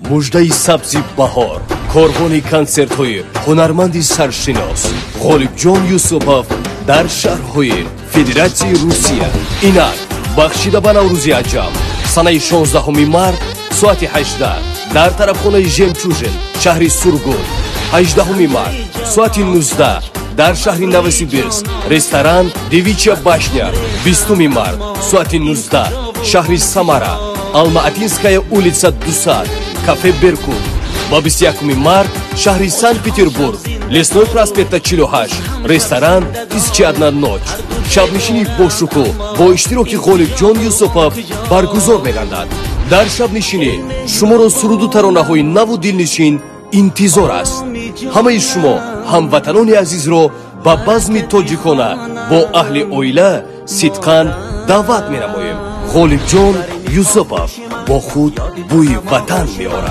муждаи сабзи баҳор, корвони консертҳои ҳунарманди саршинос Ғолибҷон Юсупов дар шаҳрҳои Федератсияи Русия. Инак бахшида ба Наврӯзи аҷаб санаи 16 март соати 18 дар тарафхонаи Жемчужин шаҳри Сургут, 18 март соати 19 дар шаҳри Новосибирск ресторан Девичья башня, 20 март соати 19 шаҳри Самара, Алма-Атинская улица 200 кафе Беркут, ба 21 март шаҳри Санкт-Петербург, Лесной проспекта 48 ресторан «Исчадна ночь». Шабнишини бошукӯ бо иштироки Ғолибҷон Юсупов баргузор мегардад. дар шабнишинӣ шуморо суруду таронаҳои наву дилнишин интизор аст. ҳамаи шумо ҳамватанони азизро ба базми тоҷикона бо аҳли оила сидқан даъват менамоем. Ғолибҷон Юсупов бо худ бӯи ватан меорад.